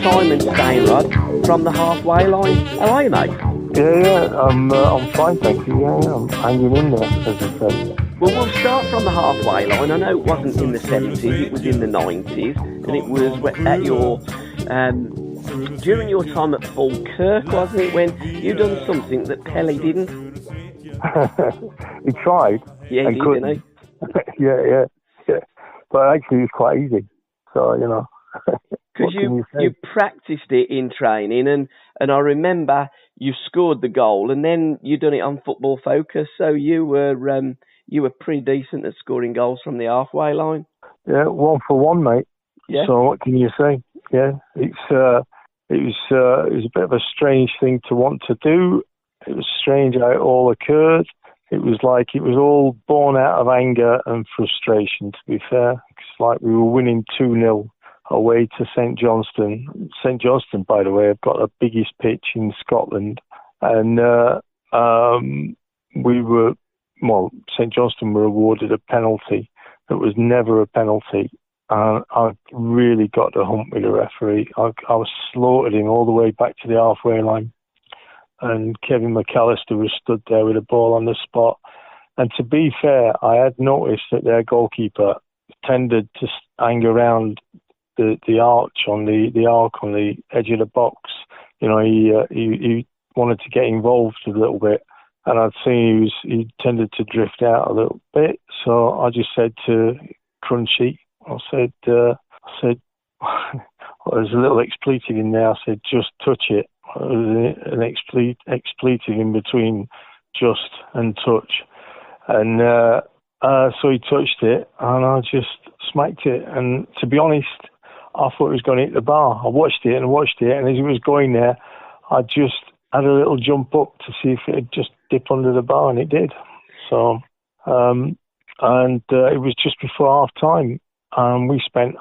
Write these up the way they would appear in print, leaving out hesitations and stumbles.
Simon Stainrod from the halfway line. How are you, mate? Yeah, I'm fine, thank you. Yeah, I'm hanging in there, as I say. Well, we'll start from the halfway line. I know it wasn't in the 70s, it was in the 90s, and it was at your during your time at Falkirk, wasn't it, when you done something that Pelly didn't? He tried. Yeah, he did, didn't he? yeah. But actually, it's quite easy. So, you know. Because you practiced it in training, and I remember you scored the goal, and then you done it on Football Focus, so you were pretty decent at scoring goals from the halfway line. Yeah, 1 for 1, mate. Yeah. So what can you say? Yeah, it was a bit of a strange thing to want to do. It was strange how it all occurred. It was like it was all born out of anger and frustration, to be fair. It's like we were winning 2-0 away to St Johnstone. St Johnstone, by the way, have got the biggest pitch in Scotland. And St Johnstone were awarded a penalty that was never a penalty. And I really got the hump with the referee. I was slaughtered him all the way back to the halfway line. And Kevin McAllister was stood there with a ball on the spot. And to be fair, I had noticed that their goalkeeper tended to hang around the arch on the arc on the edge of the box. You know, he wanted to get involved a little bit, and I'd seen he tended to drift out a little bit. So I just said to Crunchy, I said, well, there's a little expletive in there. I said, just touch it. An expletive in between just and touch. And so he touched it, and I just smacked it. And to be honest, I thought it was going to hit the bar. I watched it, and as it was going there, I just had a little jump up to see if it would just dip under the bar, and it did. So, it was just before half time, and we spent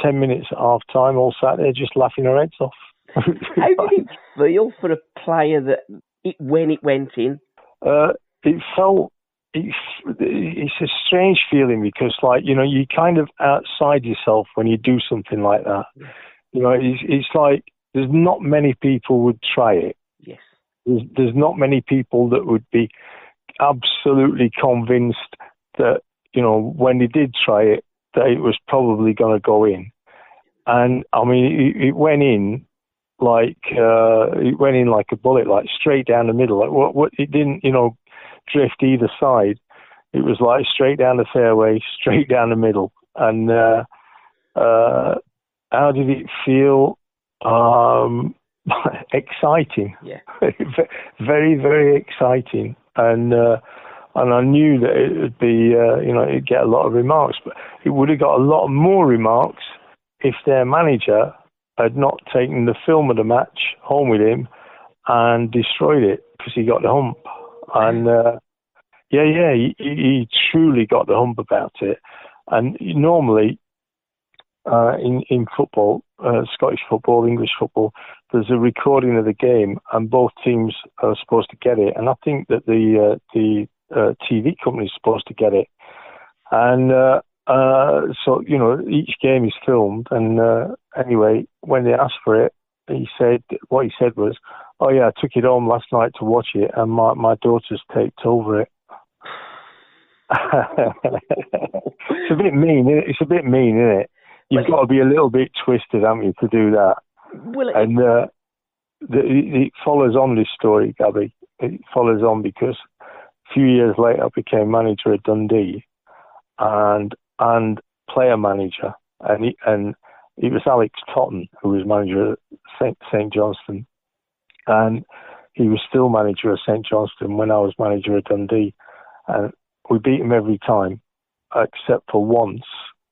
10 minutes at half time all sat there just laughing our heads off. How did it feel for a player when it went in? It's a strange feeling because, like, you know, you're kind of outside yourself when you do something like that. You know, it's like there's not many people would try it. Yes. There's not many people that would be absolutely convinced that, you know, when they did try it, that it was probably going to go in. And I mean, it went in like a bullet, like straight down the middle. Like what it didn't, you know, drift either side. It was like straight down the fairway, straight down the middle. And how did it feel? Exciting. Yeah. Very, very exciting. And I knew that it would be, it'd get a lot of remarks, but it would have got a lot more remarks if their manager had not taken the film of the match home with him and destroyed it because he got the hump. And he truly got the hump about it. And normally in football, Scottish football, English football, there's a recording of the game, and both teams are supposed to get it. And I think that the TV company is supposed to get it. And so, you know, each game is filmed. And anyway, when they asked for it, what he said was, "Oh yeah, I took it home last night to watch it, and my daughter's taped over it." It's a bit mean. It's a bit mean, isn't it? You've got to be a little bit twisted, haven't you, to do that? Well, and it follows on, this story, Gabby. It follows on because a few years later I became manager at Dundee and player manager, and it was Alex Totten who was manager at St Johnstone, and he was still manager of St Johnstone when I was manager at Dundee, and we beat him every time except for once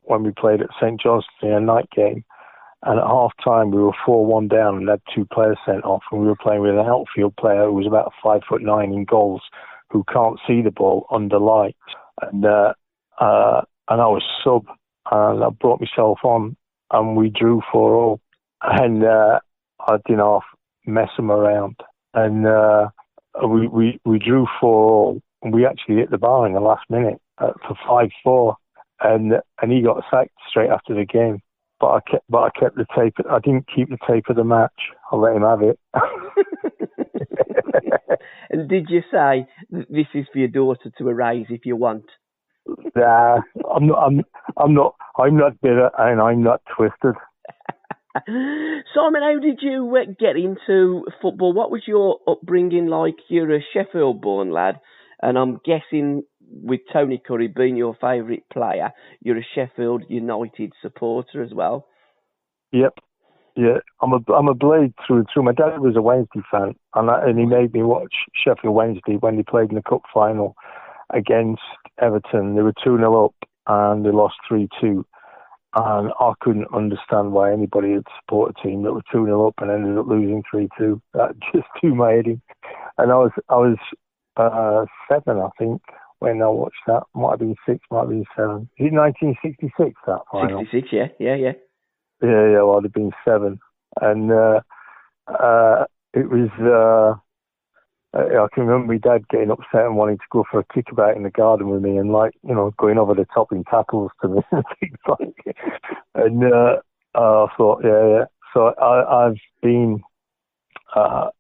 when we played at St Johnstone in a night game, and at half time we were 4-1 down and had 2 players sent off, and we were playing with an outfield player who was about 5'9" in goals, who can't see the ball under lights, and I was sub, and I brought myself on, and we drew 4-all, and I didn't half mess them around, and we drew 4-all we actually hit the bar in the last minute for 5-4, and he got sacked straight after the game. But I kept the tape. I didn't keep the tape of the match. I let him have it. And did you say this is for your daughter to erase if you want? Nah, I'm not bitter, and I'm not twisted. Simon, how did you get into football? What was your upbringing like? You're a Sheffield-born lad, and I'm guessing with Tony Curry being your favourite player, you're a Sheffield United supporter as well. Yep. Yeah, I'm a Blade through and through. My dad was a Wednesday fan, and he made me watch Sheffield Wednesday when they played in the cup final against Everton. They were 2-0 up, and they lost 3-2. And I couldn't understand why anybody would support a team that were 2-0 up and ended up losing 3-2. That just threw my head in. And I was 7, I think, when I watched that. Might have been 6, might have been 7. Is it 1966, that final? 66, yeah. Yeah, well, I'd have been 7. And it was... I can remember my dad getting upset and wanting to go for a kickabout in the garden with me and, like, you know, going over the top in tackles to me and things like it. And I thought, yeah. So I've been a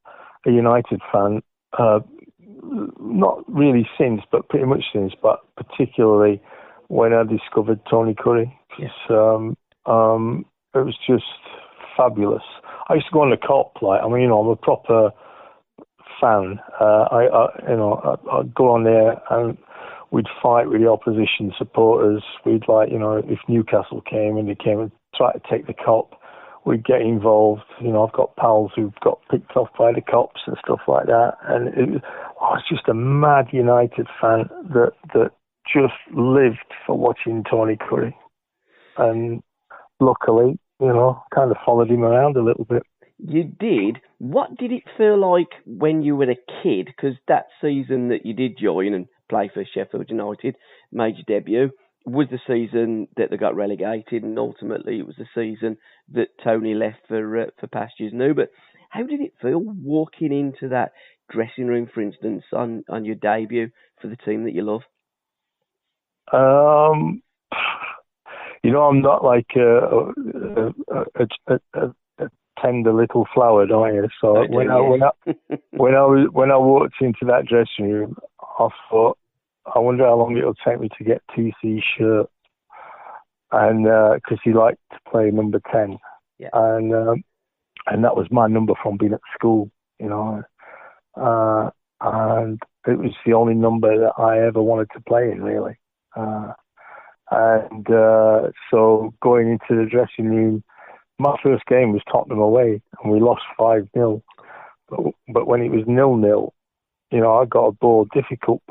United fan, not really since, but pretty much since, but particularly when I discovered Tony Curry. Yes. It was just fabulous. I used to go on the cop, like, I mean, you know, I'm a proper fan. I'd go on there and we'd fight with the opposition supporters. We'd, like, you know, if Newcastle came and they came and tried to take the cop, we'd get involved. You know, I've got pals who got picked off by the cops and stuff like that. And I was just a mad United fan that just lived for watching Tony Curry. And luckily, you know, kind of followed him around a little bit. You did. What did it feel like when you were a kid? Because that season that you did join and play for Sheffield United, made your debut, was the season that they got relegated, and ultimately it was the season that Tony left for pastures new. But how did it feel walking into that dressing room, for instance, on your debut for the team that you love? You know, I'm not like a tender little flower, don't you? So when I walked into that dressing room, I thought, I wonder how long it'll take me to get TC's shirt, and because he liked to play number 10, yeah. And that was my number from being at school, you know, and it was the only number that I ever wanted to play in, really. So going into the dressing room, my first game was Tottenham away, and we lost 5-0. But when it was 0-0, you know, I got a difficult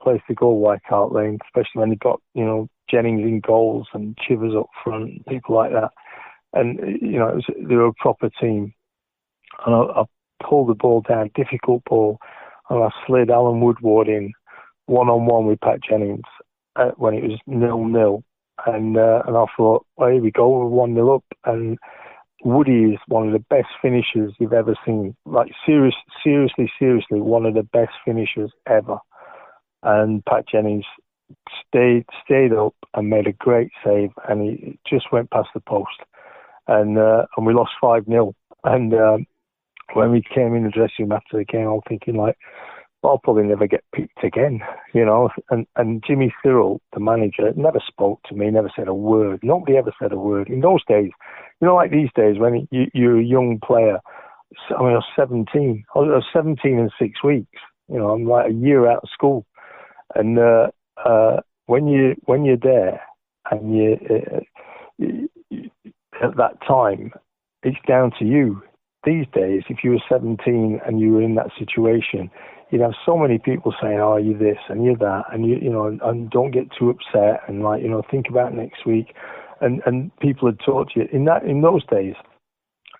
place to go, White Hart Lane, especially when they got, you know, Jennings in goals and Chivers up front, people like that. And, you know, they were a proper team. And I pulled the ball down, difficult ball, and I slid Alan Woodward in one-on-one with Pat Jennings when it was 0-0. And I thought, well, here we go, we're 1-0 up. And Woody is one of the best finishers you've ever seen. Like, seriously, one of the best finishers ever. And Pat Jennings stayed up and made a great save, and he just went past the post. And we lost 5-0. And when we came in the dressing room after the game, I was thinking, like, I'll probably never get picked again, you know. And Jimmy Cyril, the manager, never spoke to me, never said a word. Nobody ever said a word. In those days, you know, like these days, when you're a young player, I mean, I was 17. I was 17 in 6 weeks. You know, I'm like a year out of school. And when you're there and you at that time, it's down to you. These days, if you were 17 and you were in that situation, you'd have so many people saying, "Oh, you're this and you're that," and you know, and don't get too upset, and, like, you know, think about next week. And people had taught you in those days.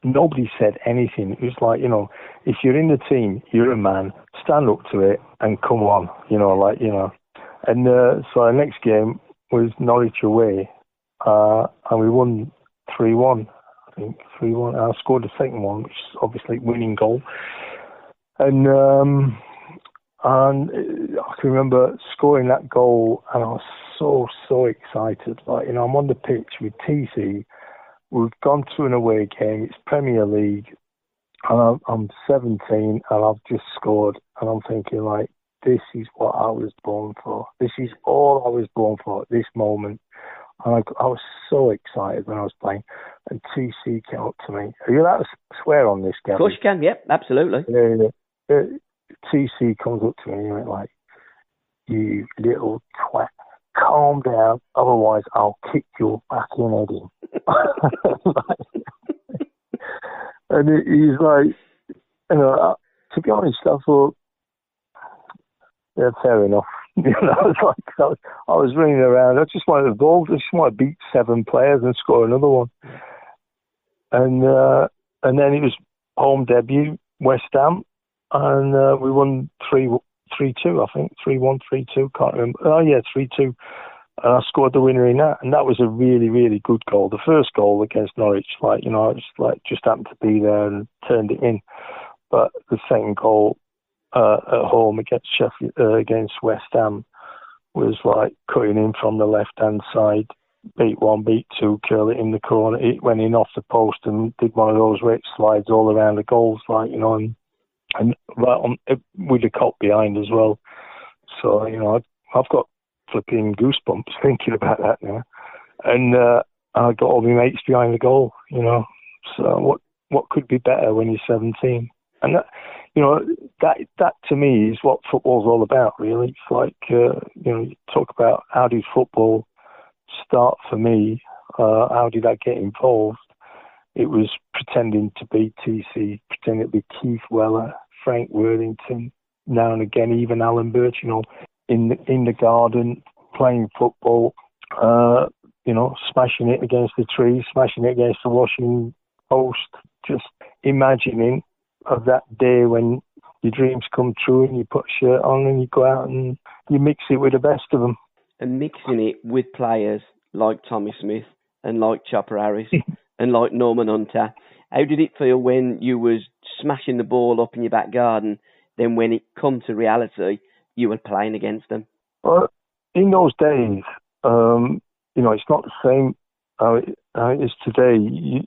Nobody said anything. It was like, you know, if you're in the team, you're a man. Stand up to it and come on. You know, like, you know. And so our next game was Norwich away, and we won 3-1. I think 3-1. I scored the second one, which is obviously winning goal. And And I can remember scoring that goal, and I was so excited. Like, I'm on the pitch with TC. We've gone to an away game. It's Premier League, and I'm 17, and I've just scored. And I'm thinking, like, this is what I was born for. This is all I was born for at this moment. And I was so excited when I was playing. And TC came up to me. Are you allowed to swear on this, Gavin? Of course you can, yep, absolutely. TC comes up to me and he went like, "You little twat, calm down, otherwise I'll kick your fucking head in." And he's like, to be honest, I thought, yeah, fair enough. I was running around. I just wanted to evolve. I just want to beat 7 players and score another one. And then it was home debut, West Ham, and we won 3-2, I think. 3-1, 3-2, can't remember. Oh, yeah, 3-2. And I scored the winner in that. And that was a really, really good goal. The first goal against Norwich, I just happened to be there and turned it in. But the second goal at home against Sheffield, against West Ham, was like cutting in from the left-hand side, beat 1, beat 2, curl it in the corner. It went in off the post and did one of those where it slides all around the goals, and right on with the cop behind as well. So, I've got flipping goosebumps thinking about that now. And I got all my mates behind the goal, So what could be better when you're 17? And that to me is what football's all about, really. It's like, you talk about how did football start for me? How did I get involved? It was pretending to be TC, pretending to be Keith Weller, Frank Worthington, now and again, even Alan Birch, in the garden, playing football, smashing it against the trees, smashing it against the washing post, just imagining of that day when your dreams come true and you put a shirt on and you go out and you mix it with the best of them. And mixing it with players like Tommy Smith and like Chopper Harris and like Norman Hunter. How did it feel when you was smashing the ball up in your back garden, then when it come to reality, you were playing against them? Well, in those days, it's not the same it is today.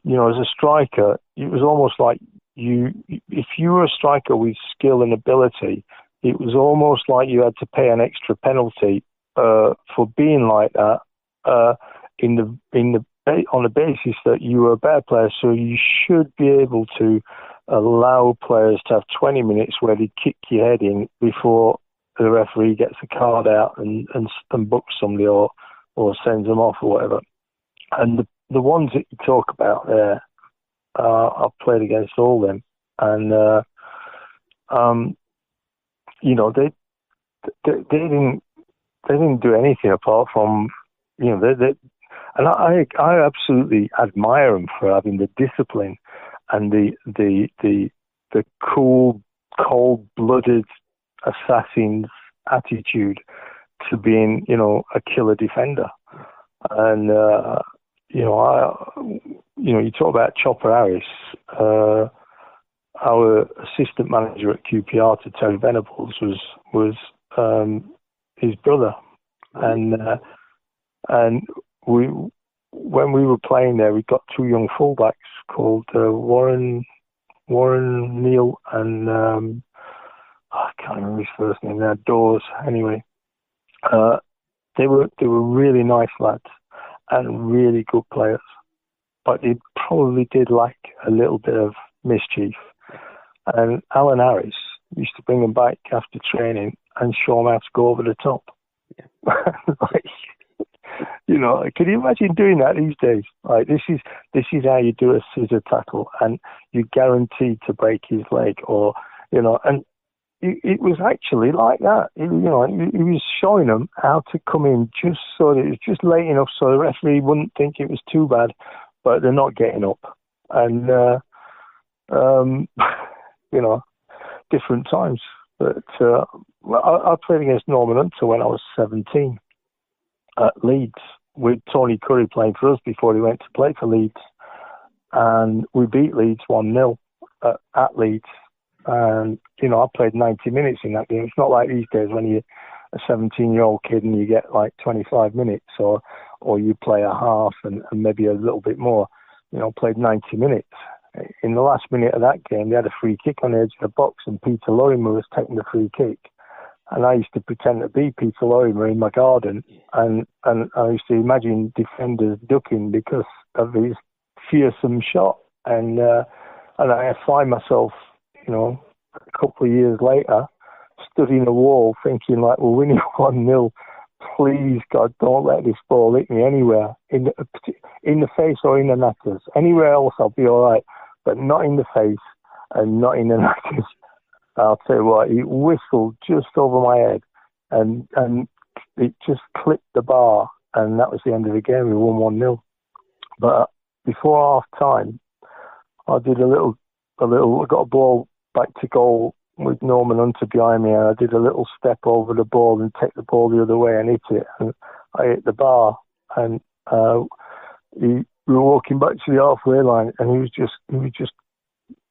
As a striker, it was almost like if you were a striker with skill and ability, it was almost like you had to pay an extra penalty for being like that on the basis that you were a better player. So you should be able to allow players to have 20 minutes where they kick your head in before the referee gets a card out and books somebody or sends them off or whatever. And the ones that you talk about there, I've played against all them, and they didn't do anything apart from and I absolutely admire them for having the discipline and the cool, cold-blooded assassin's attitude to being a killer defender. And you talk about Chopper Harris. Our assistant manager at QPR, Terry Venables, was his brother, and when we were playing there, we got 2 young fullbacks called Warren Neal and I can't remember his first name. They're Dawes. Anyway, they were really nice lads and really good players, but they probably did lack a little bit of mischief. And Alan Harris used to bring them back after training and show them how to go over the top. Yeah. Can you imagine doing that these days? Like, this is how you do a scissor tackle, and you're guaranteed to break his leg, and it was actually like that. He was showing them how to come in just so that it was just late enough so the referee wouldn't think it was too bad, but they're not getting up. And, different times. But I played against Norman Hunter when I was 17 at Leeds, with Tony Curry playing for us before he went to play for Leeds. And we beat Leeds 1-0 at Leeds. And, I played 90 minutes in that game. It's not like these days when you're a 17-year-old kid and you get like 25 minutes or you play a half and maybe a little bit more. Played 90 minutes. In the last minute of that game, they had a free kick on the edge of the box and Peter Lorimer was taking the free kick. And I used to pretend to be Peter Lorimer in my garden and I used to imagine defenders ducking because of his fearsome shot. And I find myself, a couple of years later, stood in a wall thinking like, we're winning 1-0. Please, God, don't let this ball hit me anywhere, in the face or in the knackers. Anywhere else, I'll be all right, but not in the face and not in the knackers. I'll tell you what, it whistled just over my head, and it just clipped the bar, and that was the end of the game. We won 1-0. But before half time, I did I got a ball back to goal with Norman Hunter behind me, and I did a little step over the ball and take the ball the other way and hit it, and I hit the bar, and we were walking back to the halfway line, and he was just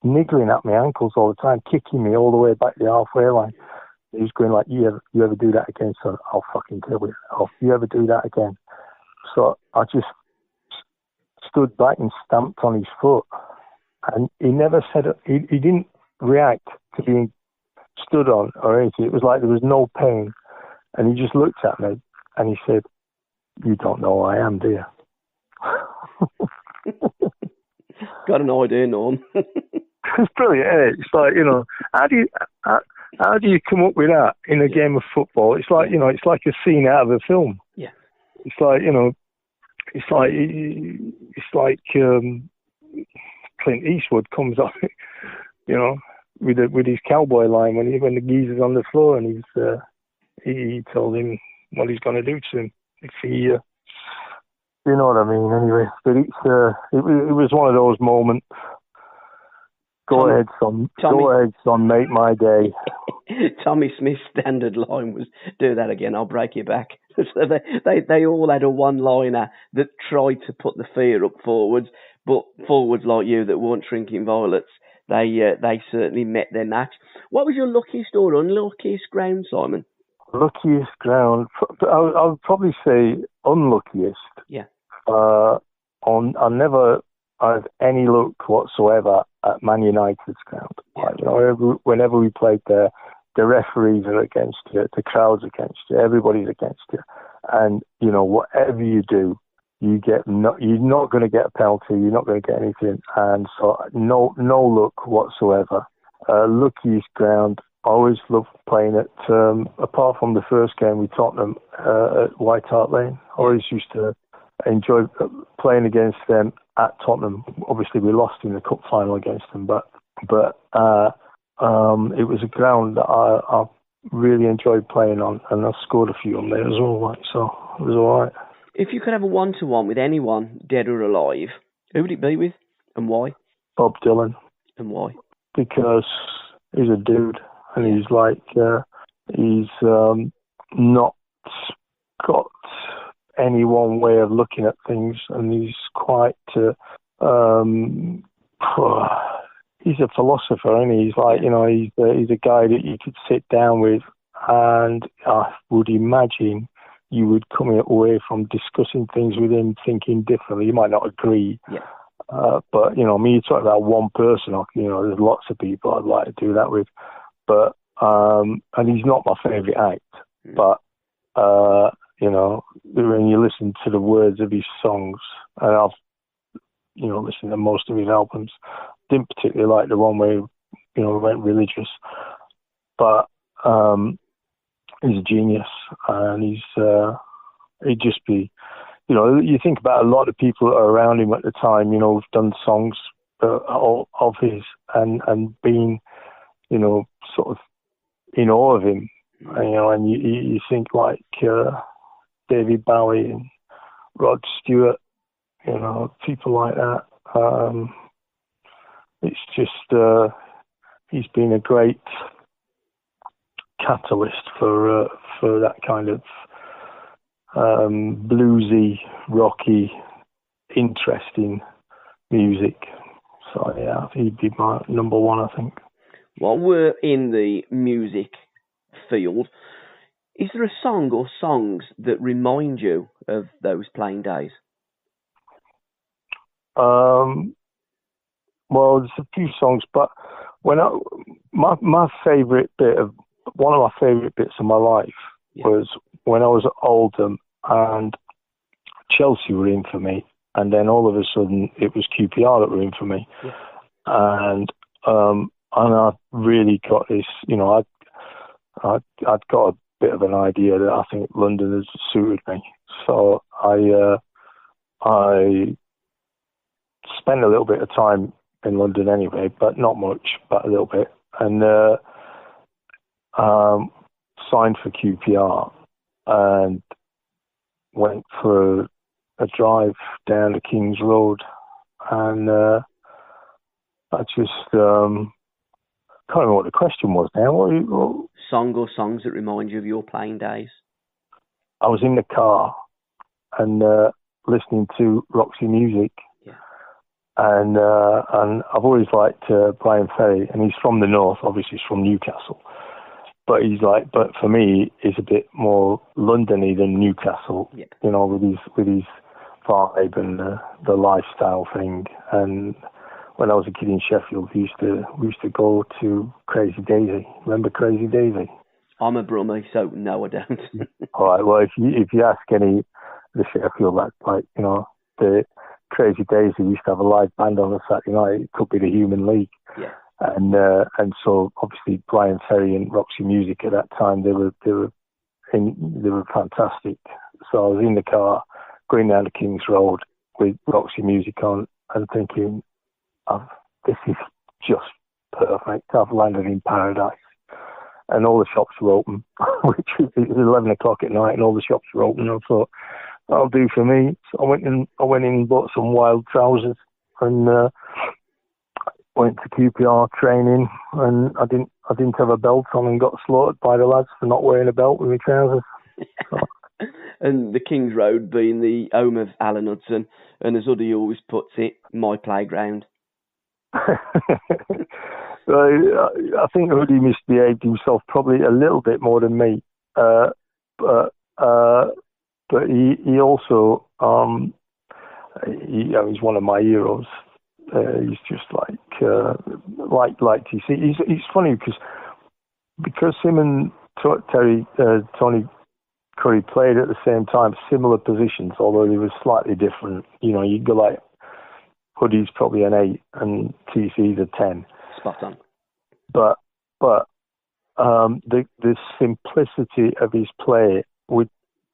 niggling at my ankles all the time, kicking me all the way back to the halfway line. He was going like, you ever do that again, son? I'll fucking kill you. Oh, if you ever do that again. So I just stood back and stamped on his foot, and he never said, he didn't react to being stood on or anything. It was like there was no pain, and he just looked at me and he said, "You don't know who I am, do you?" Got an idea, Norm. It's brilliant, isn't it? It's like, how do you come up with that in a game of football? It's like, it's like a scene out of a film. Yeah. It's like, Clint Eastwood comes on, with his cowboy line when the geezer's on the floor, and he told him what he's going to do to him if he, you know what I mean. Anyway, but it was one of those moments. Go ahead, son, make my day. Tommy Smith's standard line was, "Do that again, I'll break your back." So they all had a one-liner that tried to put the fear up forwards, but forwards like you that weren't shrinking violets, they certainly met their match. What was your luckiest or unluckiest ground, Simon? Luckiest ground? I would probably say unluckiest. Yeah. I never had any luck whatsoever at Man United's ground. Yeah. Whenever we played there, the referees are against you, the crowd's against you, everybody's against you. And, whatever you do, you're not going to get a penalty, you're not going to get anything. And so no luck whatsoever. Luckiest ground, I always loved playing at, apart from the first game with Tottenham at White Hart Lane, I always used to enjoy playing against them at Tottenham. Obviously, we lost in the cup final against them, but it was a ground that I really enjoyed playing on, and I scored a few on there as well. Right, so it was all right. If you could have a one-to-one with anyone, dead or alive, who would it be with, and why? Bob Dylan. And why? Because he's a dude, and he's like he's not got any one way of looking at things, and he's quite he's a philosopher, and he's like, he's a guy that you could sit down with, and I would imagine you would come away from discussing things with him thinking differently. You might not agree, but you talk about one person. There's lots of people I'd like to do that with, but and he's not my favourite act, but when you listen to the words of his songs, and I've listened to most of his albums, didn't particularly like the one where he went religious, but he's a genius, and he'd just be, you think about a lot of people that are around him at the time, who've done songs of his and been, sort of in awe of him, and you think like David Bowie and Rod Stewart, people like that. It's just he's been a great catalyst for that kind of bluesy, rocky, interesting music. So yeah, he'd be my number one, I think. While we're in the music field, is there a song or songs that remind you of those playing days? Well, there's a few songs, but one of my favourite bits of my life was when I was at Oldham and Chelsea were in for me, and then all of a sudden it was QPR that were in for me, and I really got this, I'd got a bit of an idea that I think London has suited me, so I spent a little bit of time in London anyway, but not much, but a little bit, and signed for QPR and went for a drive down the King's Road, and I just can't remember what the question was now. What? Song or songs that remind you of your playing days? I was in the car and listening to Roxy music. And I've always liked Bryan Ferry, and he's from the north, obviously he's from Newcastle. But but for me, he's a bit more London-y than Newcastle, with his vibe and the lifestyle thing. And when I was a kid in Sheffield, we used to go to Crazy Daisy. Remember Crazy Daisy? I'm a Brummie, so no, I don't. All right. Well, if you ask any of the Sheffield, the Crazy Daisy used to have a live band on a Saturday night. It could be the Human League. Yeah. And so obviously Bryan Ferry and Roxy Music at that time they were fantastic. So I was in the car going down the King's Road with Roxy Music on and thinking, this is just perfect. I've landed in paradise. And all the shops were open, which was 11 o'clock at night, and all the shops were open. And I thought, that'll do for me. So I went in and bought some wild trousers and went to QPR training. And I didn't have a belt on and got slaughtered by the lads for not wearing a belt with my trousers. So. And the King's Road being the home of Alan Hudson, and as Uddy always puts it, my playground. I think Uddy misbehaved himself probably a little bit more than me. But he also, he's one of my heroes. He's just like you see. He's funny because him and Tony Curry played at the same time, similar positions, although they were slightly different. You go like Hoodie's probably an 8 and TC's a 10. Spot on. But the simplicity of his play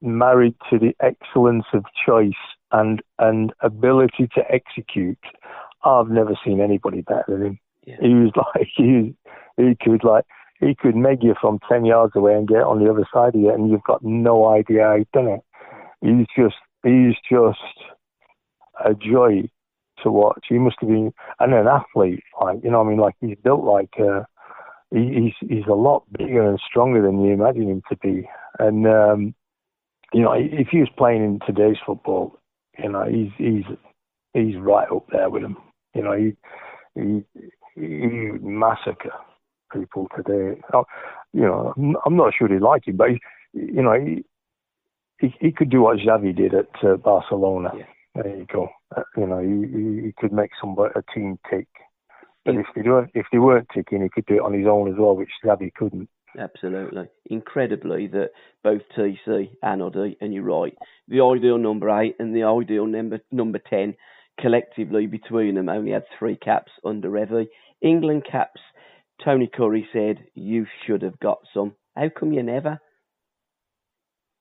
married to the excellence of choice and ability to execute, I've never seen anybody better than him. Yeah. He was he could meg you from 10 yards away and get on the other side of you, and you've got no idea how he's done it. He's just a joy to watch. He must have been, and an athlete, he's built like he's a lot bigger and stronger than you imagine him to be. And if he was playing in today's football, he's right up there with them. He would massacre people today. I'm not sure he'd like him, but he could do what Xavi did at Barcelona. Yeah. There you go. He could make a team tick. But if they weren't ticking, he could do it on his own as well, which Xavi couldn't. Absolutely. Incredibly that both TC and Uddy, and you're right, the ideal number 8 and the ideal number 10, collectively between them only had 3 caps under Revie. England caps, Tony Curry said, you should have got some. How come you never?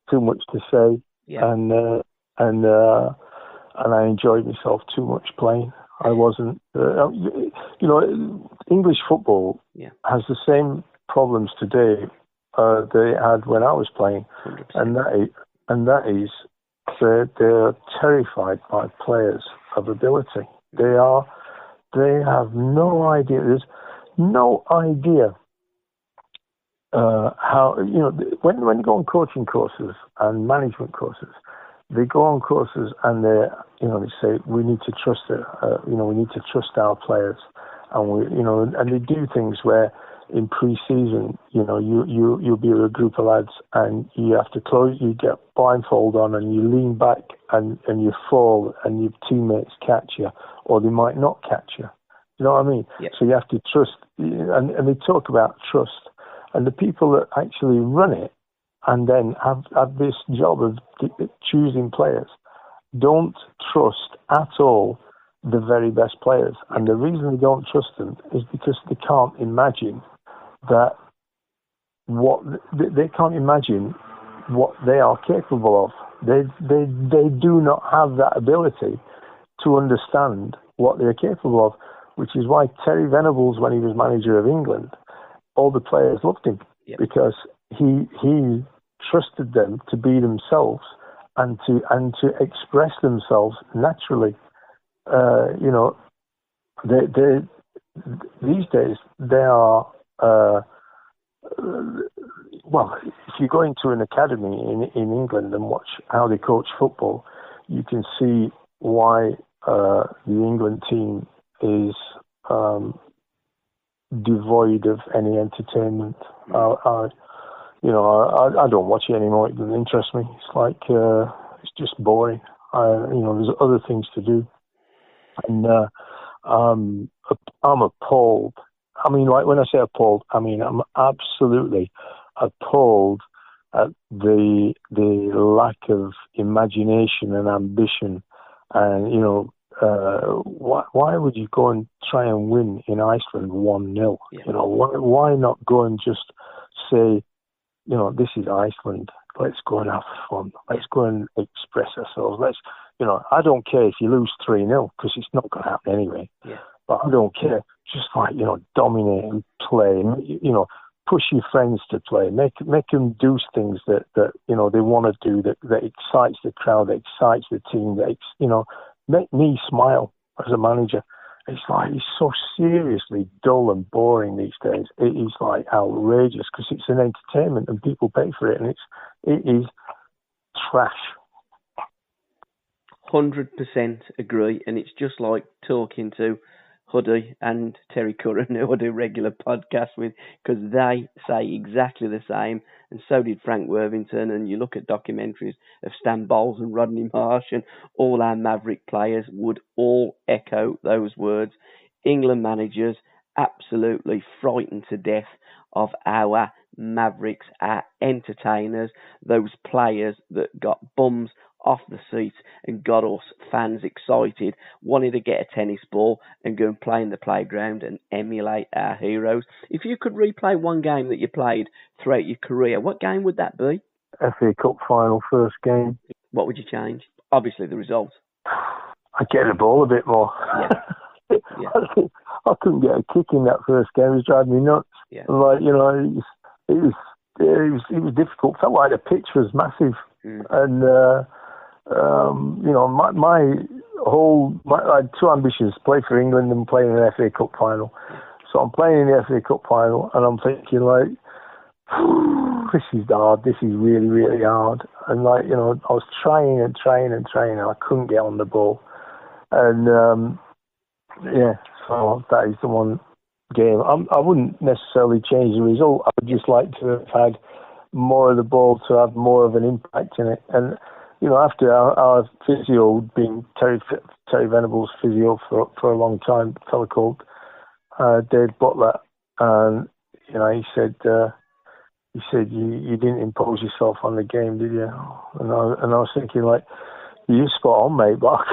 Too much to say. Yeah. And I enjoyed myself too much playing. I wasn't, English football has the same problems today they had when I was playing, 100%. and that is they're terrified by players of ability. They have no idea. There's no idea how when you go on coaching courses and management courses. They go on courses and they say we need to trust we need to trust our players, and and they do things where in pre-season, you'll be with a group of lads and you have to you get blindfold on and you lean back and you fall and your teammates catch you, or they might not catch you. You know what I mean? Yep. So you have to trust, and they talk about trust. And the people that actually run it and then have this job of choosing players don't trust at all the very best players. And the reason they don't trust them is because they can't imagine they can't imagine what they are capable of. They do not have that ability to understand what they're capable of, which is why Terry Venables, when he was manager of England, all the players loved him. Yep. Because he trusted them to be themselves and to express themselves naturally. These days they are. Well, if you go into an academy in England and watch how they coach football, you can see why the England team is devoid of any entertainment. I don't watch it anymore. It doesn't interest me. It's like it's just boring. There's other things to do, and I'm appalled. I mean, like when I say appalled, I mean I'm absolutely appalled at the lack of imagination and ambition, and why would you go and try and win in Iceland 1-0? Yeah. Why not go and just say, this is Iceland. Let's go and have fun. Let's go and express ourselves. I don't care if you lose 3-0 because it's not going to happen anyway. Yeah. But I don't care. Just dominate and play. Push your friends to play. Make them do things that they want to do. That excites the crowd. That excites the team. Make me smile as a manager. It's like it's so seriously dull and boring these days. It is like outrageous because it's an entertainment and people pay for it, and it is trash. 100% agree, and it's just like talking to Huddy and Terry Curran, who I do regular podcasts with, because they say exactly the same, and so did Frank Worthington. And you look at documentaries of Stan Bowles and Rodney Marsh, and all our Maverick players would all echo those words. England managers absolutely frightened to death of our Mavericks, our entertainers, those players that got bums off the seats and got us fans excited, wanting to get a tennis ball and go and play in the playground and emulate our heroes. If you could replay one game that you played throughout your career, what game would that be? FA Cup final, first game. What would you change? Obviously the result. I'd get the ball a bit more. Yeah. Yeah. I couldn't get a kick in that first game. It was driving me nuts. Yeah. It was difficult. Felt like the pitch was massive. And I had two ambitions: play for England and play in an FA Cup final. So I'm playing in the FA Cup final, and I'm thinking this is hard. This is really, really hard. And I was trying, and I couldn't get on the ball. And so that is the one game. I wouldn't necessarily change the result. I would just like to have had more of the ball to have more of an impact in it. And after our physio, being Terry Venables' physio for a long time, a fellow called Dave Butler, and he said you didn't impose yourself on the game, did you? And I was thinking you're spot on, mate, but I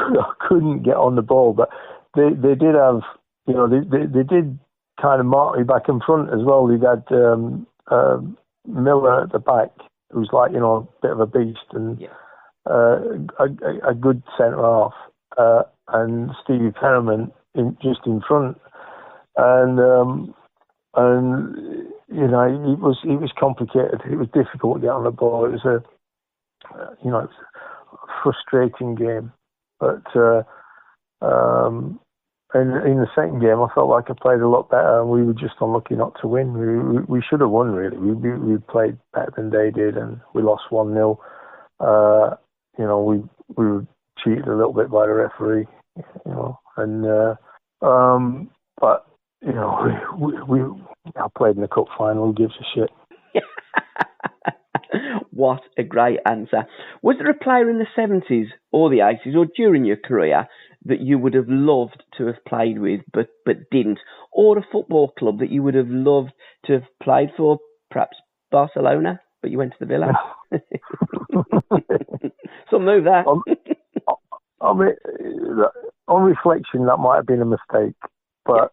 couldn't get on the ball. But they did have, they did kind of mark me back in front as well. They had Miller at the back, who's a bit of a beast, and a good centre half, and Stevie Perriman just in front, and it was complicated. It was difficult to get on the ball. It was a frustrating game, but in the second game, I felt like I played a lot better, and we were just unlucky not to win. We should have won, really. We played better than they did, and we lost 1-0. We were cheated a little bit by the referee, but we I played in the cup final. Who gives a shit? What a great answer. Was there a player in the 70s or the 80s or during your career that you would have loved to have played with but didn't? Or a football club that you would have loved to have played for? Perhaps Barcelona, but you went to the Villa? So move that. I mean, on reflection, that might have been a mistake. But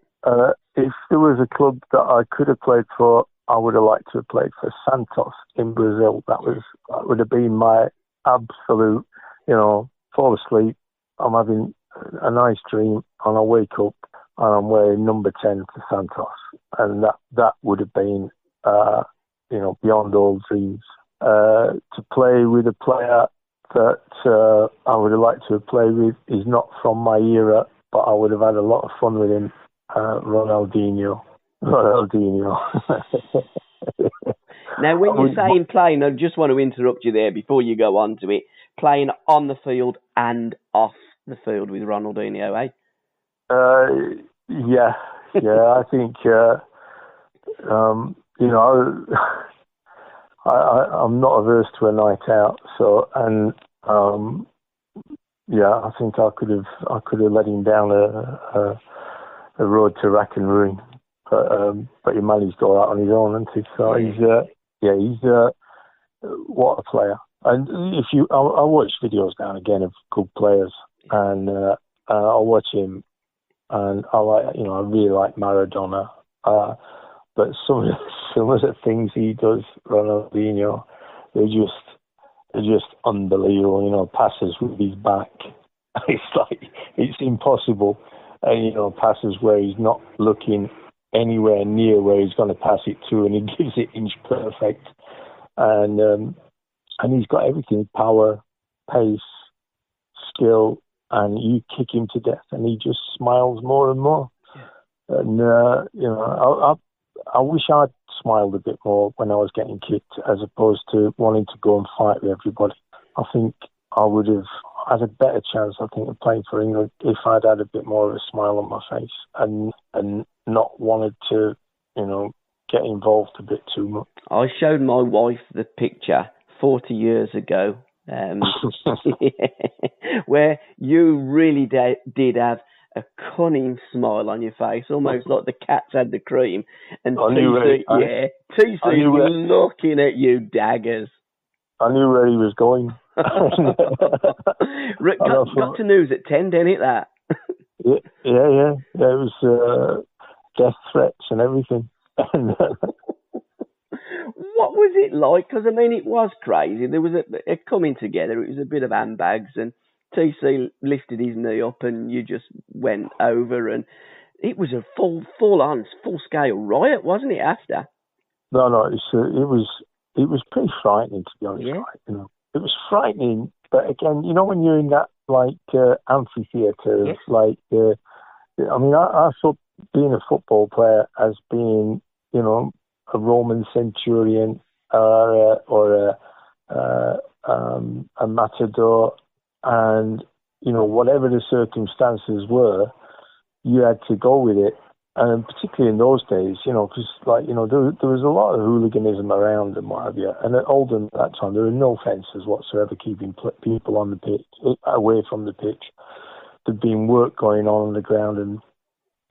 if there was a club that I could have played for, I would have liked to have played for Santos in Brazil. That would have been my absolute, fall asleep, I'm having a nice dream, and I wake up and I'm wearing number 10 for Santos. And that would have been, beyond all dreams. To play with a player that I would have liked to have played with is not from my era, but I would have had a lot of fun with him, Ronaldinho. Now, when you're saying playing, I just want to interrupt you there before you go on to it. Playing on the field and off the field with Ronaldinho, eh? Yeah. I think, I'm not averse to a night out. So, and I think I could have led him down a road to rack and ruin. But he managed all that on his own, hasn't he? So he's what a player. And I watch videos now and again of good players, and I'll watch him, and I really like Maradona. But some of the things he does, Ronaldinho, they're just unbelievable. Passes with his back, it's impossible. And passes where he's not looking anywhere near where he's going to pass it to, and he gives it inch perfect. And he's got everything: power, pace, skill, and you kick him to death, and he just smiles more and more. And I wish I'd smiled a bit more when I was getting kicked, as opposed to wanting to go and fight with everybody. I think I would have had a better chance, of playing for England if I'd had a bit more of a smile on my face and not wanted to, get involved a bit too much. I showed my wife the picture 40 years ago, where you really did have a cunning smile on your face, almost like the cats had the cream. And TC was looking at you daggers. I knew where he was going. got to news at 10, didn't it, that? Yeah. It was death threats and everything. What was it like? Because, it was crazy. There was a coming together. It was a bit of handbags, and TC lifted his knee up and you just went over, and it was a full-scale riot, wasn't it, after? No, it was pretty frightening, to be honest. Yeah. Right? It was frightening, but again, when you're in that amphitheatre, yes. I thought being a football player as being, a Roman centurion or a matador, and whatever the circumstances were, you had to go with it. And particularly in those days, because there was a lot of hooliganism around and what have you. And at Oldham at that time, there were no fences whatsoever keeping people on the pitch, away from the pitch. There'd been work going on the ground, and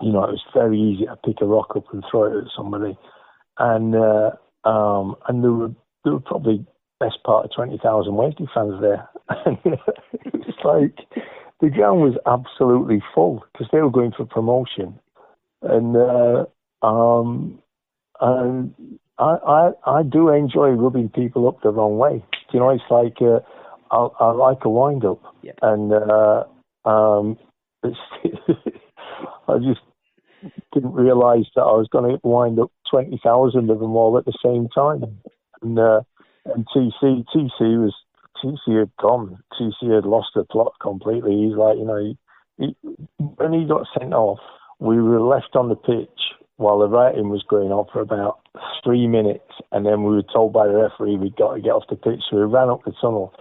it was very easy to pick a rock up and throw it at somebody. And there were probably best part of 20,000 Wesley fans there. It's like the ground was absolutely full because they were going for promotion. And I do enjoy rubbing people up the wrong way. It's like I like a wind up, yeah. And I just didn't realise that I was going to wind up 20,000 of them all at the same time. And TC had gone. TC had lost the plot completely. He's like, when he got sent off, we were left on the pitch while the writing was going on for about 3 minutes, and then we were told by the referee we'd got to get off the pitch, so we ran up the tunnel.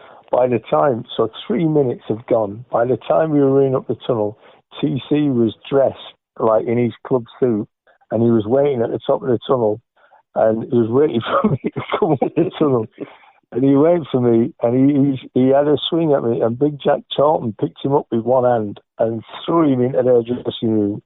So 3 minutes have gone. By the time we were running up the tunnel, TC was dressed like in his club suit, and he was waiting at the top of the tunnel, and he was waiting for me to come up the tunnel. And he went for me, and he had a swing at me, and Big Jack Charlton picked him up with one hand and threw him into their dressing room.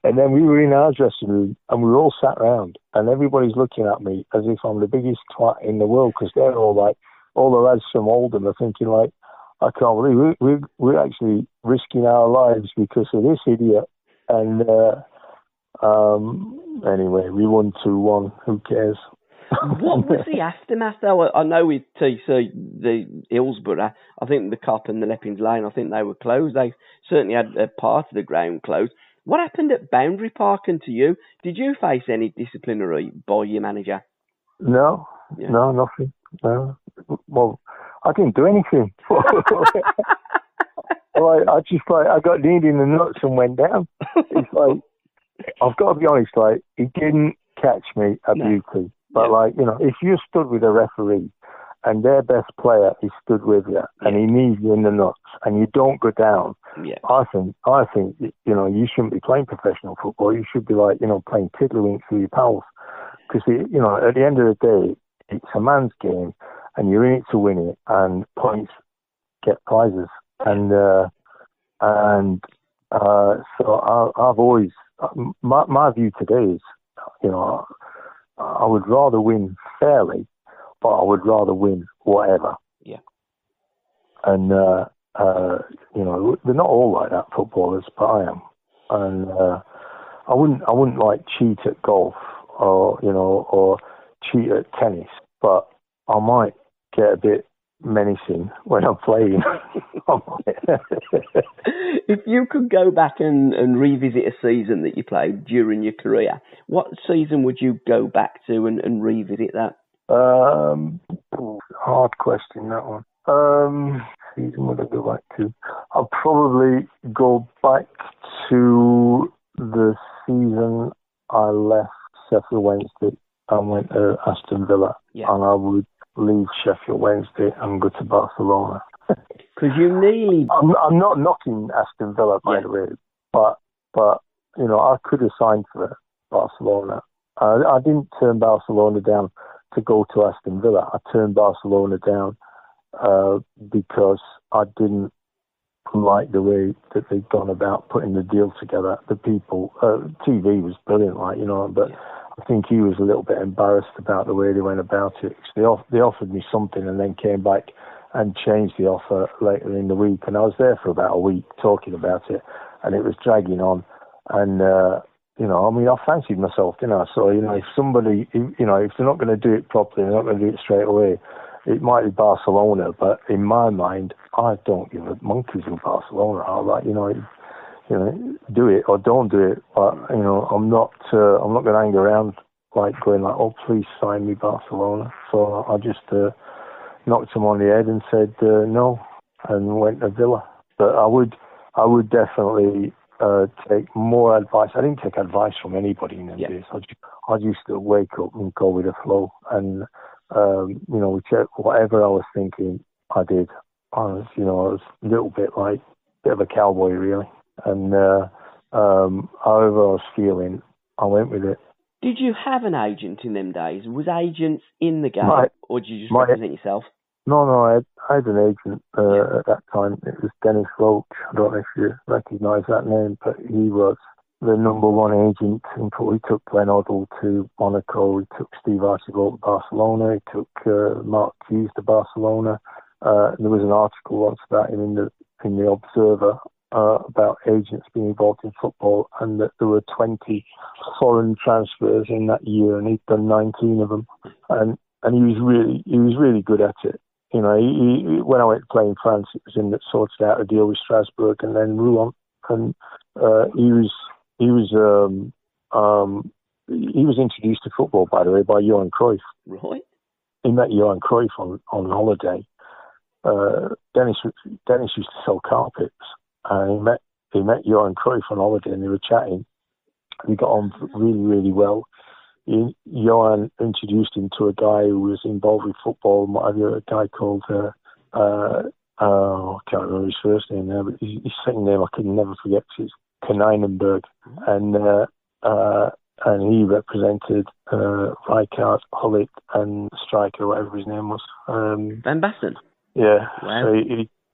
And then we were in our dressing room, and we were all sat round, and everybody's looking at me as if I'm the biggest twat in the world, because they're all like, all the lads from Oldham are thinking like, I can't believe we're actually risking our lives because of this idiot. And anyway, we won 2-1. Who cares? What was the aftermath, though? I know with TC, the Hillsborough, I think the Cop and the Leppings Lane, I think they were closed. They certainly had a part of the ground closed. What happened at Boundary Park and to you? Did you face any disciplinary by your manager? No, no, nothing. No. Well, I didn't do anything. I got kneed in the nuts and went down. It's like, I've got to be honest, like, he didn't catch me at beauty. But like, you know, if you stood with a referee and their best player is stood with you and he knees you in the nuts and you don't go down, I think, you know, you shouldn't be playing professional football. You should be like, you know, playing tiddlywinks with your pals. Because, you know, at the end of the day, it's a man's game and you're in it to win it, and points get prizes. And so I've always, my view today is, you know, I would rather win fairly, but I would rather win whatever. Yeah. And, you know, they're not all like that, footballers, but I am. And I wouldn't like cheat at golf or, you know, or cheat at tennis, but I might get a bit menacing when I'm playing. If you could go back and revisit a season that you played during your career, what season would you go back to and revisit that? Hard question, that one. Season would I go back to? I'll probably go back to the season I left Sheffield Wednesday and went to Aston Villa, and I would leave Sheffield Wednesday and go to Barcelona. Because you nearly... I'm not knocking Aston Villa, by the way, but you know, I could have signed for Barcelona. I didn't turn Barcelona down to go to Aston Villa. I turned Barcelona down because I didn't like the way that they'd gone about putting the deal together. The people, TV was brilliant, like, you know, but I think he was a little bit embarrassed about the way they went about it. They offered me something and then came back and changed the offer later in the week. And I was there for about a week talking about it, and it was dragging on. And, you know, I mean, I fancied myself, didn't I? So, you know, if somebody, you know, if they're not going to do it properly, they're not going to do it straight away, it might be Barcelona, but in my mind, I don't give a monkeys with Barcelona. I like, you know, do it or don't do it. But, you know, I'm not going to hang around like going like, oh, please sign me Barcelona. So I just knocked him on the head and said no, and went to Villa. But I would definitely take more advice. I didn't take advice from anybody in them days. I used to wake up and go with the flow, and you know, whatever I was thinking, I did. I was a little bit of a cowboy, really. And however I was feeling, I went with it. Did you have an agent in them days? Was agents in the game, or did you just represent yourself? No, I had an agent at that time. It was Dennis Roach. I don't know if you recognise that name, but he was the number one agent. He took Glenn Hoddle to Monaco. He took Steve Archibald to Barcelona. He took Mark Hughes to Barcelona. There was an article once about him in the Observer about agents being involved in football, and that there were 20 foreign transfers in that year, and he'd done 19 of them, and he was really good at it. You know, he when I went to play in France, it was him that sorted out a deal with Strasbourg and then Rouen, and he was introduced to football, by the way, by Johan Cruyff. Right. He met Johan Cruyff on holiday. Dennis used to sell carpets, and he met Johan Cruyff on holiday, and they were chatting. We got on really, really well. Johan introduced him to a guy who was involved with football, a guy called I can't remember his first name now, but his second name I could never forget. It's Kneinenberg, and and he represented Rijkaard, Hullet, and striker, whatever his name was. Van Basten? Yeah. Wow. So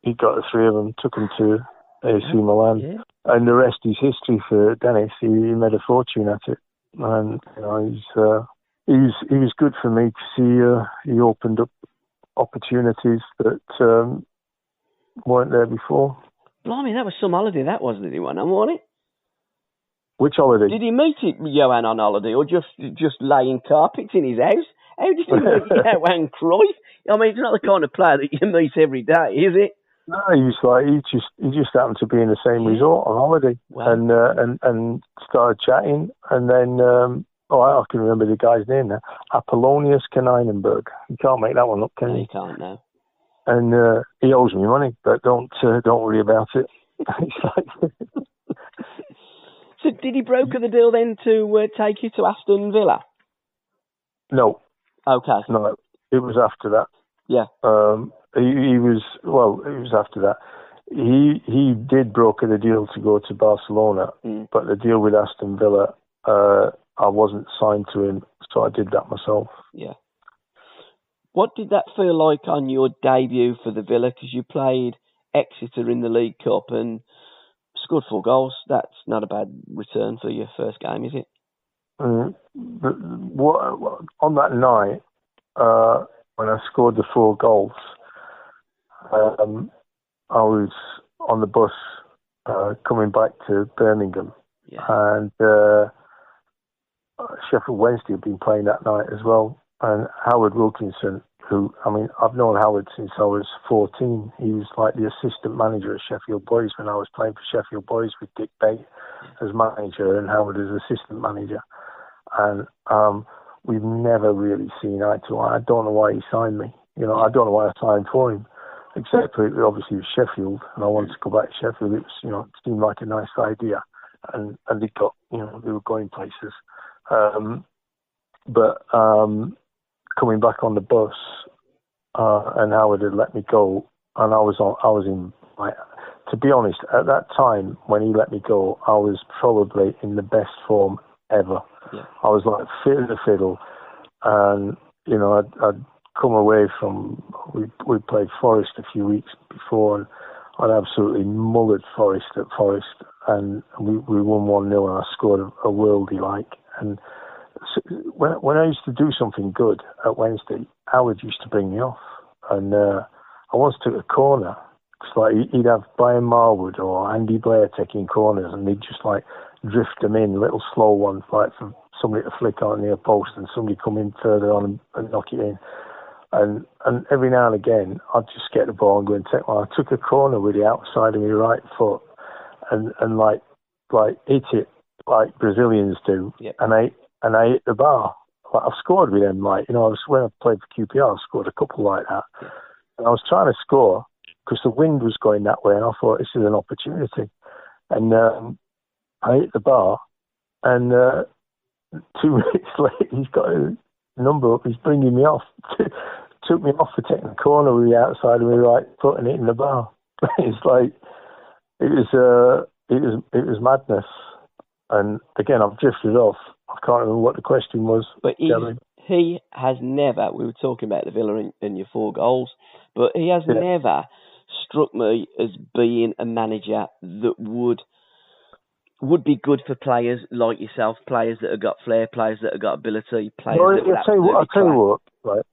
he got the three of them, took them to AC Milan. Yeah. And the rest is history for Dennis. He made a fortune at it. And, you know, he was good for me because he opened up opportunities that weren't there before. Blimey, that was some holiday, that wasn't it? Wasn't it? Which holiday? Did he meet Johan on holiday or just laying carpets in his house? How did he meet Johan Cruyff? I mean, it's not the kind of player that you meet every day, is it? No, he just happened to be in the same resort on holiday. Wow. And started chatting, and then I can remember the guy's name now, Apollonius Kaneinenberg. You can't make that one up, can you? You can't, no. And he owes me money, but don't worry about it. So did he broker the deal then to take you to Aston Villa? No. Okay. No, it was after that. Yeah. It was after that. He did broker the deal to go to Barcelona, but the deal with Aston Villa, I wasn't signed to him, so I did that myself. Yeah. What did that feel like on your debut for the Villa? Because you played Exeter in the League Cup and scored 4 goals. That's not a bad return for your first game, is it? On that night, when I scored the 4 goals, I was on the bus coming back to Birmingham, and Sheffield Wednesday had been playing that night as well. And Howard Wilkinson, who, I mean, I've known Howard since I was 14. He was like the assistant manager at Sheffield Boys when I was playing for Sheffield Boys with Dick Bate as manager and Howard as assistant manager. And we've never really seen eye to eye. I don't know why he signed me. You know, I don't know why I signed for him, except for it obviously was Sheffield, and I wanted to go back to Sheffield. It was, you know, it seemed like a nice idea, and they got, you know, they were going places. But coming back on the bus, and Howard had let me go, and I was in, like, to be honest, at that time when he let me go, I was probably in the best form ever. Yeah. I was like fit as a fiddle, and you know, I'd come away from, we played Forest a few weeks before, and I'd absolutely mullered Forest at Forest, and we won 1-0, and I scored a worldie like. And so when I used to do something good at Wednesday, Howard used to bring me off, and I once took a corner. It's like he'd have Brian Marwood or Andy Blair taking corners, and they'd just like drift them in, little slow ones, like for somebody to flick on near post and somebody come in further on and knock it in. And every now and again, I'd just get the ball and go and take one. I took a corner with the outside of my right foot and like hit it like Brazilians do. Yep. And I hit the bar. Like, I've scored with them, like, you know, when I played for QPR, I scored a couple like that. Yep. And I was trying to score because the wind was going that way, and I thought, this is an opportunity. And I hit the bar, and 2 minutes later, he's got a number up, he's bringing me off. Took me off for taking a corner with the outside of my right foot and hitting the bar. It's like, it was madness. And again, I've drifted off. I can't remember what the question was. But he has never, we were talking about the Villa and your 4 goals, but he has never struck me as being a manager that would be good for players like yourself, players that have got flair, players that have got ability, players that would I'll tell you what, right?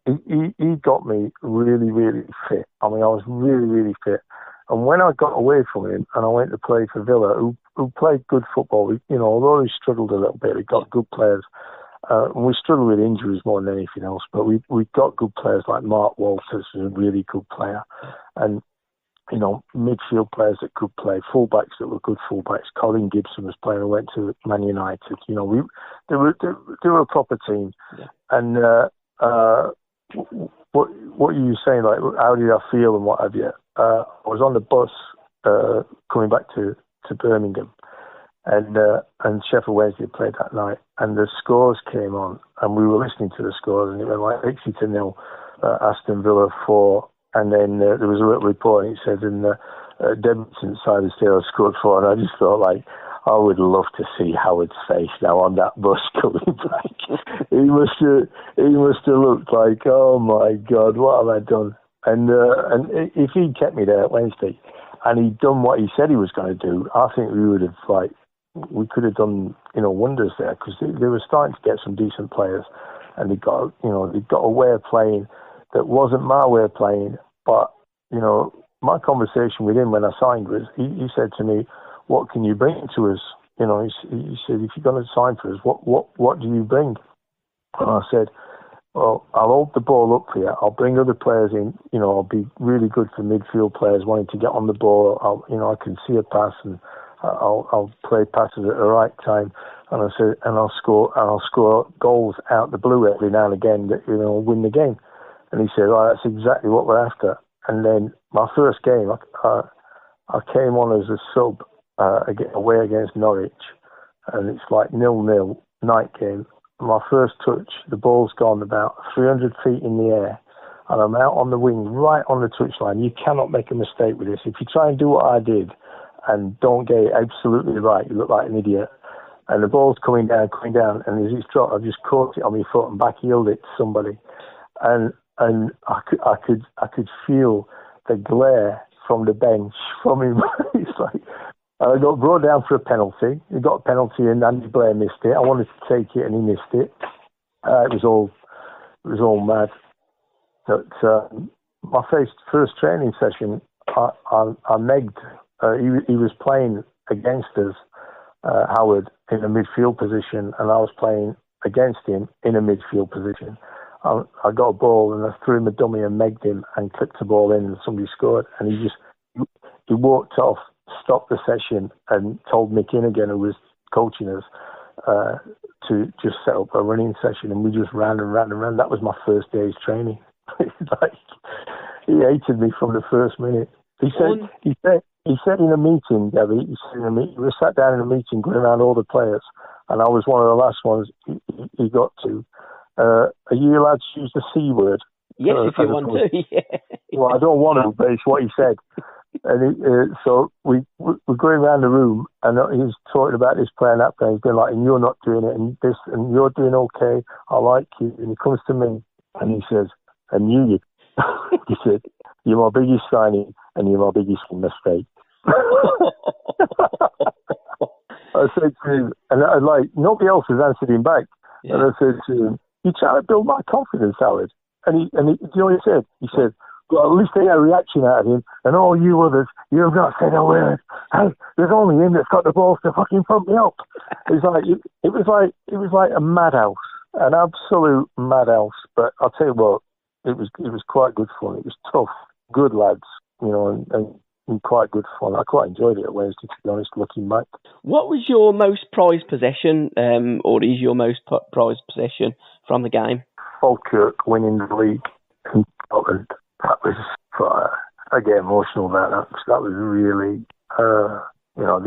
He got me really, really fit. I mean, I was really, really fit. And when I got away from him and I went to play for Villa, who played good football, you know, although he struggled a little bit, he got good players. And we struggled with injuries more than anything else, but we got good players like Mark Walters, who's a really good player. And you know, midfield players that could play, fullbacks that were good fullbacks. Colin Gibson was playing and went to Man United. You know, they were a proper team. Yeah. And what you were saying, like, how did I feel and what have you? I was on the bus coming back to Birmingham, and Sheffield Wednesday played that night, and the scores came on, and we were listening to the scores, and it went like Exeter 0, Aston Villa 4. And then there was a little report, and it said, in the Debbinson's side of the Steelers scored 4, and I just thought, like, I would love to see Howard's face now on that bus coming back. He must have looked like, oh my God, what have I done? And if he'd kept me there at Wednesday, and he'd done what he said he was going to do, I think we could have done, wonders there, because they were starting to get some decent players, and they got a way of playing that wasn't my way of playing. But my conversation with him when I signed was, he said to me, "What can you bring to us?" He said, "If you're going to sign for us, what do you bring?" And I said, "Well, I'll hold the ball up for you. I'll bring other players in. I'll be really good for midfield players wanting to get on the ball. I can see a pass, and I'll play passes at the right time." And I said, "And I'll score goals out the blue every now and again that win the game." And he said, "Oh, that's exactly what we're after." And then my first game, I came on as a sub away against Norwich, and it's like 0-0 night game. My first touch, the ball's gone about 300 feet in the air, and I'm out on the wing, right on the touchline. You cannot make a mistake with this. If you try and do what I did and don't get it absolutely right, you look like an idiot. And the ball's coming down, and as it's dropped, I just caught it on my foot and back-heeled it to somebody. And I could feel the glare from the bench from him. It's like, I got brought down for a penalty. He got a penalty and Andy Blair missed it. I wanted to take it and he missed it. It was all mad. But my first training session, I megged. He was playing against us, Howard, in a midfield position, and I was playing against him in a midfield position. I got a ball and I threw him a dummy and megged him and clipped the ball in, and somebody scored. And he walked off, stopped the session, and told Mick Innigan, who was coaching us, to just set up a running session, and we just ran and ran and ran. That was my first day's training. He hated me from the first minute. He said in a meeting, Gabby, we sat down in a meeting going around all the players, and I was one of the last ones he got to. Are you allowed to use the C word? Yes, if you want to. Yeah. Well, I don't want to, but it's what he said. And so we're going around the room, and he's talking about this player and that player. He's been like, "And you're not doing it, and this, and you're doing okay. I like you." And he comes to me, and he says, "I knew you." He said, "You're my biggest signing, and you're my biggest mistake." I said to him, and nobody else has answered him back. Yeah. And I said to him, "You're trying to build my confidence, Howard." And he, do you know what he said? He said, "Well, at least they had a reaction out of him, and all you others, you have not said a word. Hey, there's only him that's got the balls to fucking front me up." It was like a madhouse, an absolute madhouse. But I'll tell you what, it was quite good fun. It was tough, good lads, and quite good fun. I quite enjoyed it at Wednesday, to be honest, looking back. What was your most prized possession, or is your most prized possession from the game? Falkirk winning the league in Scotland. That was, I get emotional about that. That was really,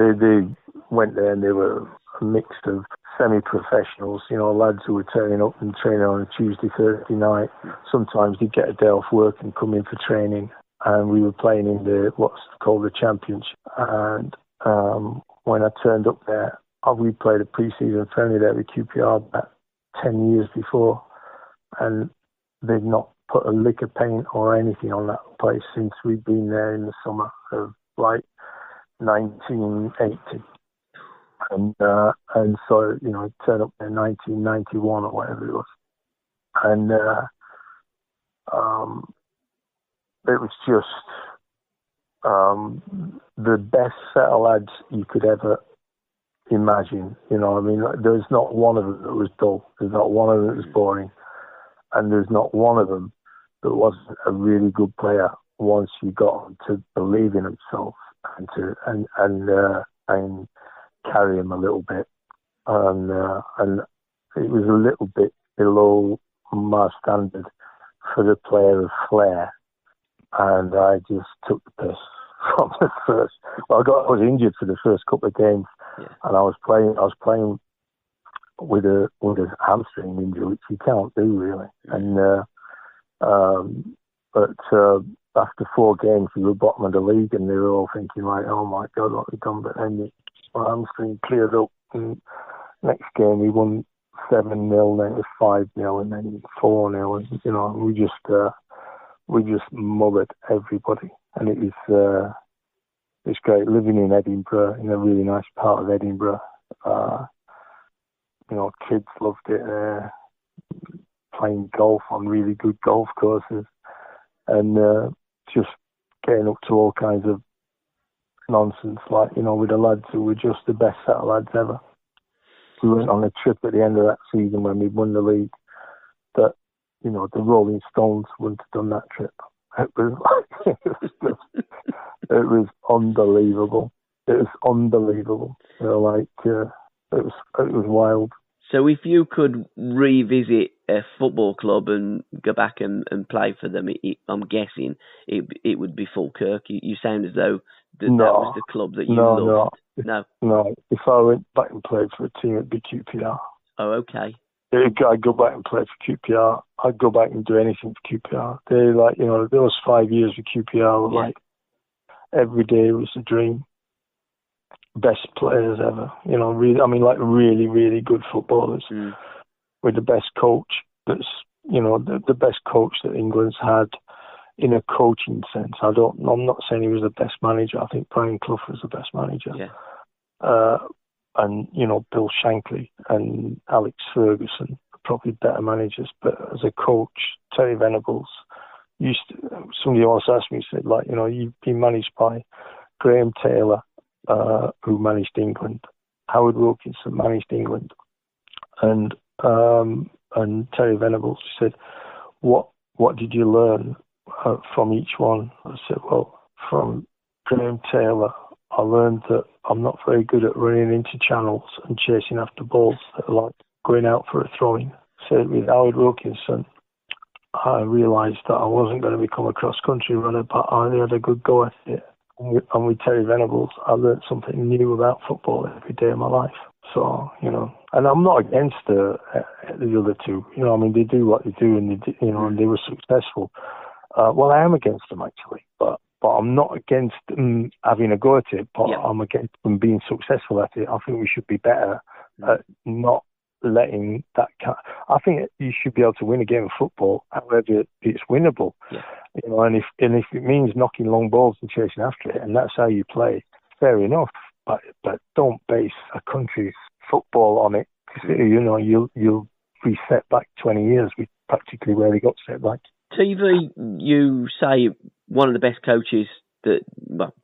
they went there and they were a mix of semi-professionals, lads who were turning up and training on a Tuesday, Thursday night. Sometimes they'd get a day off work and come in for training. And we were playing in what's called the Championship. And when I turned up there, we played a pre-season friendly there with QPR about 10 years before. And they'd not put a lick of paint or anything on that place since we'd been there in the summer of 1980. And so, I turned up there in 1991 or whatever it was. And it was just the best set of lads you could ever imagine. There's not one of them that was dull. There's not one of them that was boring. And there's not one of them that wasn't a really good player once you got them to believe in themselves and carry them a little bit. And it was a little bit below my standard for the player of flair. And I just took the piss from the first. Well, I was injured for the first couple of games, and I was playing with a hamstring injury, which you can't do really. And but after 4 games, we were bottom of the league, and they were all thinking like, "Oh my God, what have we done?" But then my hamstring cleared up. And next game we won 7-0, then it was 5-0, and then 4-0. And, you know, we just mothered everybody, and it was it's great living in Edinburgh, in a really nice part of Edinburgh. You know, kids loved it. Playing golf on really good golf courses, and just getting up to all kinds of nonsense, like, you know, with the lads who were just the best set of lads ever. We went on a trip at the end of that season when we won the league that, you know, the Rolling Stones wouldn't have done that trip. It was it was unbelievable. It was unbelievable. You know, like it was wild. So if you could revisit a football club and go back and play for them, I'm guessing it would be Falkirk. You sound as though that was the club that you loved. No. If I went back and played for a team, it'd be QPR. Oh, okay. I'd go back and play for QPR. I'd go back and do anything for QPR. They, like, you know, those 5 years with QPR were like, every day was a dream. Best players ever, you know, really, I mean, like, really, really good footballers with the best coach. That's, you know, the best coach that England's had in a coaching sense. I'm not saying he was the best manager. I think Brian Clough was the best manager. And, you know, Bill Shankly and Alex Ferguson are probably better managers. But as a coach, Terry Venables somebody else asked me, said, like, you know, you've been managed by Graham Taylor, who managed England. Howard Wilkinson managed England, and Terry Venables said, "What did you learn from each one?" I said, "Well, from Graham Taylor, I learned that I'm not very good at running into channels and chasing after balls that are like going out for a throw-in." Said with Howard Wilkinson, I realised that I wasn't going to become a cross-country runner, but I had a good go at it. And with Terry Venables, I learned something new about football every day of my life. So, you know, and I'm not against the other two. You know, I mean, they do what they do, and and they were successful. Well, I am against them actually, but I'm not against them having a go at it. But I'm against them being successful at it. I think we should be better at not letting that. I think you should be able to win a game of football, however it's winnable. Yeah. You know, and if it means knocking long balls and chasing after it, and that's how you play, fair enough. But don't base a country's football on it. You know, you'll reset back 20 years with practically where he got set back. TV, you say one of the best coaches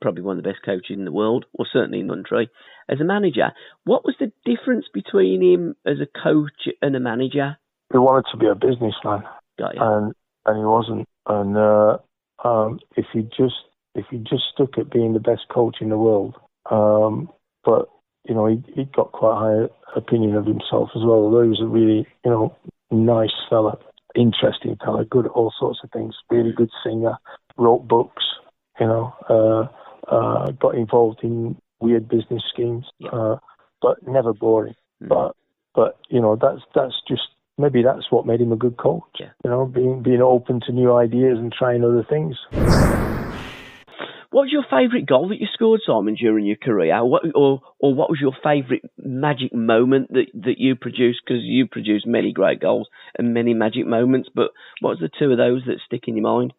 probably one of the best coaches in the world, or certainly in the country. As a manager, what was the difference between him as a coach and a manager? He wanted to be a businessman, and he wasn't. And if he just stuck at being the best coach in the world, but you know, he got quite a high opinion of himself as well. Although he was a really, you know, nice fella, interesting fella, good at all sorts of things, really good singer, wrote books. You know, got involved in weird business schemes, but never boring. But you know, that's just, maybe that's what made him a good coach. Yeah. You know, being open to new ideas and trying other things. What was your favourite goal that you scored, Simon, during your career? Or what was your favourite magic moment that you produced? Because you produced many great goals and many magic moments. But what was the two of those that stick in your mind?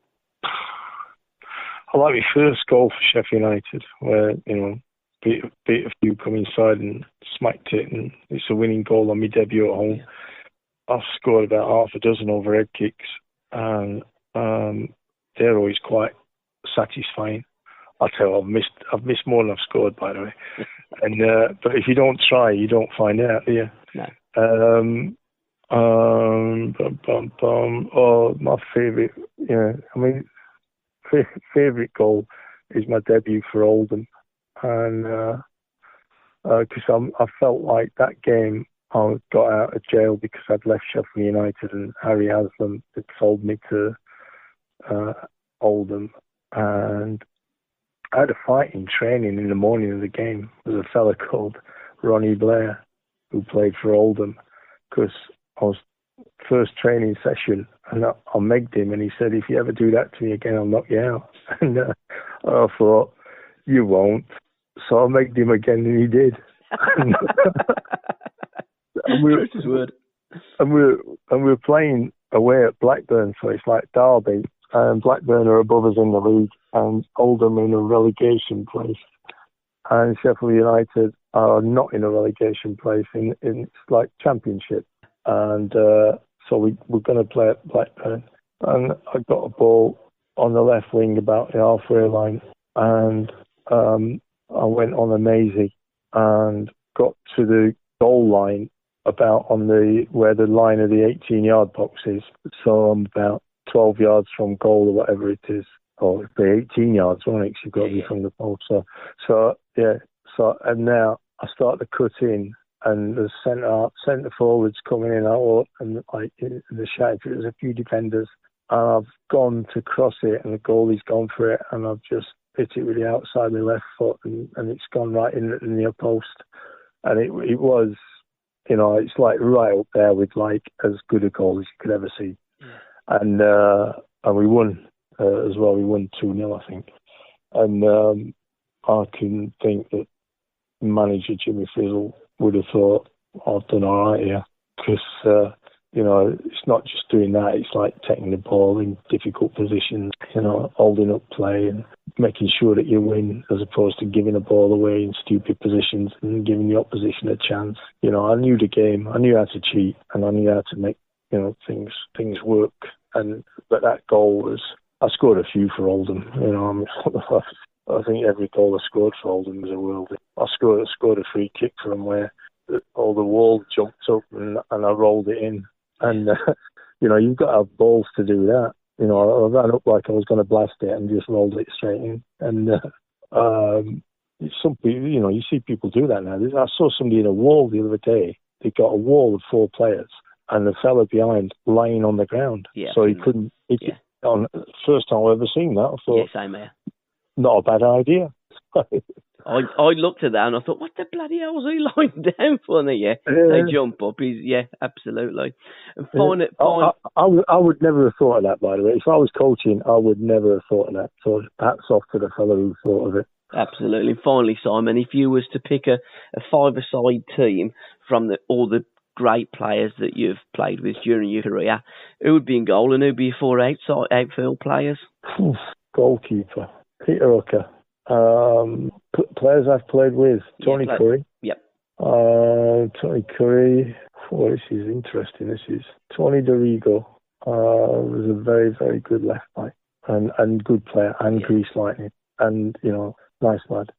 I like my first goal for Sheffield United, where, you know, beat a few come inside and smacked it, and it's a winning goal on my debut at home. I've scored about half a dozen overhead kicks, and they're always quite satisfying. I'll tell you, I've missed more than I've scored, by the way. And but if you don't try, you don't find out, do you? No. Oh, my favourite, I mean, favourite goal is my debut for Oldham, and because I felt like that game I got out of jail because I'd left Sheffield United and Harry Haslam had sold me to Oldham, and I had a fight in training in the morning of the game with a fella called Ronnie Blair, who played for Oldham, because I was first training session and I megged him, and he said, "If you ever do that to me again, I'll knock you out." And I thought, you won't. So I made him again, and he did. And we're playing away at Blackburn, so it's like Derby, and Blackburn are above us in the league, and Oldham in a relegation place, and Sheffield United are not in a relegation place, in it's like Championship, and so we're going to play at Blackburn, and I got a ball on the left wing about the halfway line, and I went on a mazy and got to the goal line about on where the line of the 18-yard box is. So I'm about 12 yards from goal or whatever it is. Or it'd be 18 yards, won't it? 'Cause you've got to be from the post. So and now I start to cut in, and the centre forwards coming in out, and like in the shape, there's a few defenders, and I've gone to cross it, and the goalie's gone for it, and I've just hit it with the outside of my left foot, and it's gone right in the near post, and it was, it's like right up there with like as good a goal as you could ever see, and we won as well. We won 2-0, I think, and I can think that manager Jimmy Frizzle would have thought I've done all right here, because it's not just doing that. It's like taking the ball in difficult positions, holding up play and making sure that you win, as opposed to giving the ball away in stupid positions and giving the opposition a chance. I knew the game. I knew how to cheat, and I knew how to make things work. But that goal was, I scored a few for Oldham. I think every goal I scored for Oldham was a worldie. I scored a free kick for them where all the wall jumped up and I rolled it in. And, you've got to have balls to do that. I ran up like I was going to blast it and just rolled it straight in. And some people, you see people do that now. I saw somebody in a wall the other day. They got a wall of 4 players and the fella behind lying on the ground. Yeah, so he couldn't. First time I've ever seen that. I thought, same here. Not a bad idea. I looked at that and I thought, what the bloody hell was he lying down for? And they jump up. Absolutely. And I would never have thought of that, by the way. If I was coaching, I would never have thought of that. So hats off to the fellow who thought of it. Absolutely. Finally, Simon, if you was to pick a 5-a-side team from all the great players that you've played with during your career, who would be in goal and who would be 4 outfield players? Goalkeeper, Peter Hooker. Players I've played with, Tony Curry. Yep. Tony Curry. Oh, this is interesting. This is Tony Dorigo. Was a very, very good left back and good player and grease lightning and nice lad.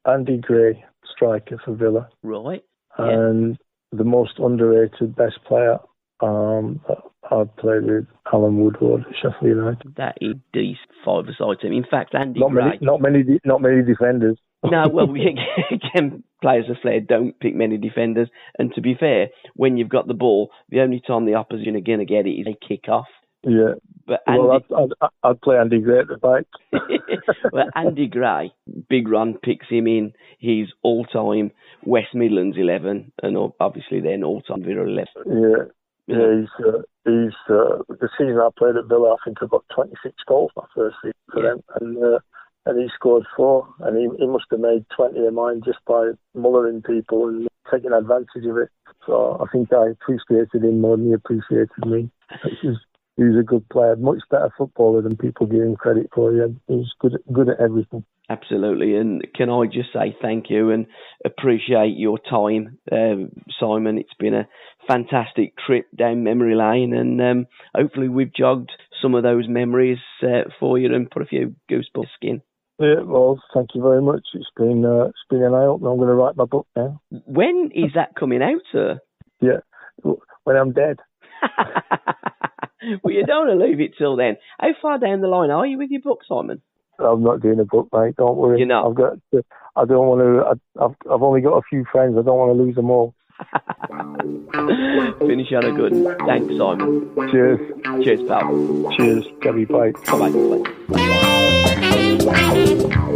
Andy Gray, striker for Villa. Right. And the most underrated best player I've played with, Alan Woodward, Sheffield United. That is decent 5-a-side team. In fact, Andy Gray. Not many defenders. No, well, again, players of flair don't pick many defenders. And to be fair, when you've got the ball, the only time the opposition are going to get it is a kick-off. Yeah. But I'd play Andy Gray at the back. Well, Andy Gray, Big Ron picks him in his all-time West Midlands 11, and obviously then all-time Villa 11. Yeah. Yeah, he's the season I played at Villa, I think I got 26 goals my first season for them, and he scored 4, and he must have made 20 of mine just by mullering people and taking advantage of it. So I think I appreciated him more than he appreciated me. He was a good player, much better footballer than people give him credit for. He was good at everything. Absolutely, and can I just say thank you and appreciate your time, Simon. It's been a fantastic trip down memory lane, and hopefully we've jogged some of those memories for you and put a few goosebumps skin. Yeah, well, thank you very much. It's been an eye-opener. I'm going to write my book now. When is that coming out, sir? Yeah, when I'm dead. Well, you don't want to leave it till then. How far down the line are you with your book, Simon? I'm not doing a book, mate. Don't worry. You're not? I've only got a few friends. I don't want to lose them all. Finish on a good one. Thanks, Simon. Cheers. Cheers, pal. Cheers. Gabby, bye. Bye-bye. Bye.